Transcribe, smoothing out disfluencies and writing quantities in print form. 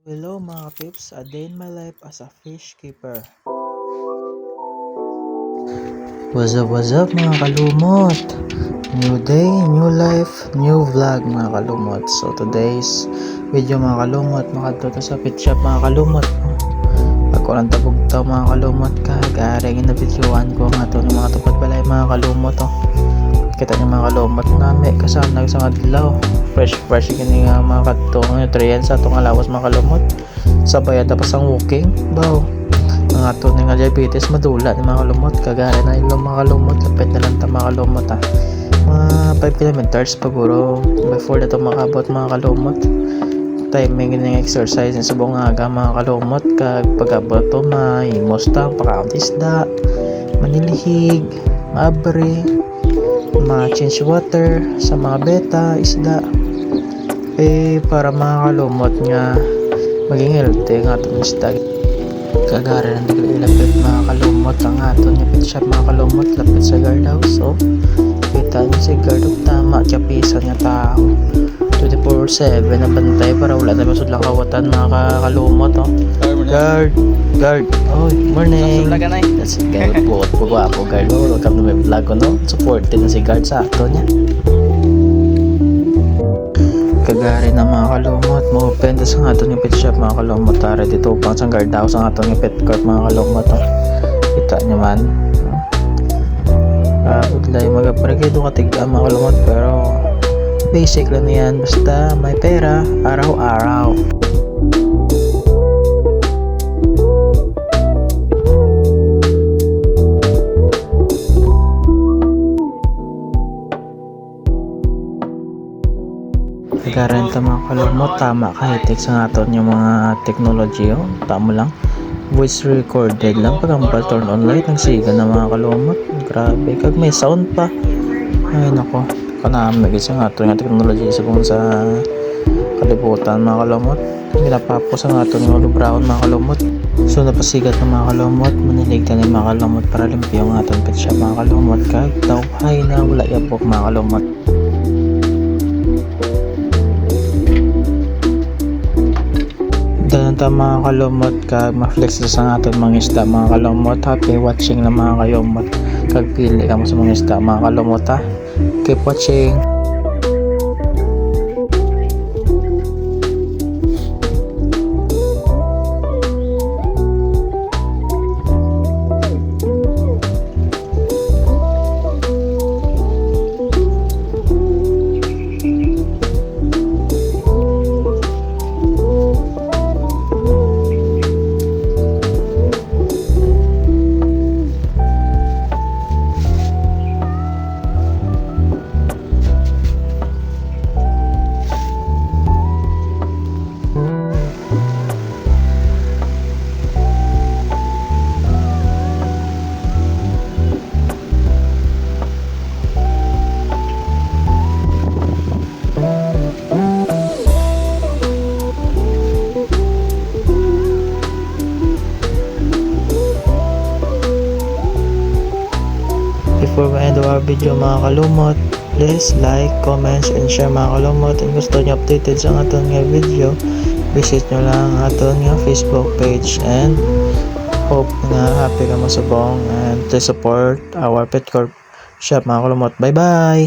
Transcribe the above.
Hello mga pips, a day in my life as a fish keeper. What's up mga kalumot? New day, new life, new vlog mga kalumot. So today's video mga kalumot, makatuto sa pet shop mga kalumot. Ako lang tabog tao mga kalumot, kagaring na videoan ko nga ito ng mga tupad balay mga kalumot. Kita niyo mga kalumot namin kasama sa mga dilaw. Fresh kini nga mga katong nutrients sa itong alawas mga kalumot. Sabay tapos ang walking baw mga to nga diabetes madula ni mga kalumot kagaya na ilong mga kalumot lapit na lang ta mga kalumot mga 5 kilometers paguro before na ito makabot mga kalumot. Timing ng exercise sa buong aga mga kalumot kag pagabot to mahimos ta pakauntisda manilihig maabre ma-change water sa mga beta isda para mga kalumot nga maging healthy nga itong isda kagara ng ilapit mga kalumot ang aton nga pet shop mga kalumot lapit sa guardhouse. So kita nyo si guard tama kapisan nga tao 24/7 na bantay para wala na masudlang kawatan mga kalumot. Guard morning. That's it guard buot po gwapo guard. Welcome to my vlog ko supported na si guard sa aton niya kagari na mga kalumot mo open sa nga aton yung pet shop mga kalumot tara dito upang sa guardhouse ang aton yung pet court mga kalumot kita nyo man udlay magaparegido katiga mga kalumot pero basic lang yan basta may pera araw-araw. Garanta mga kalumot tama kahitik sa aton yung mga technology tamo lang voice recorded lang pag ang turn on light ng siga na mga kalumot grabe kag may sound pa ay nako kanami sa aton yung technology sa kalibutan mga kalumot ginapapos ang aton yung brown mga kalumot so napasigat ng mga kalumot maniligtan ng mga kalumot para limpyo ang aton pet shop mga kalumot kag tawhay na wala yapok mga kalumot. Dananta mga kalumot kag ma-flex sa aton mga isda mga kalumot happy watching na mga kalumot kag pili ka mo sa mga isda mga kalumot keep watching. Before we end our video mga kalumot, please like, comment, and share mga kalumot. And gusto nyo updated sa aton nga video, visit nyo lang aton nga Facebook page and hope nga happy ka mo subong and to support our pet corp shop mga kalumot. Bye bye!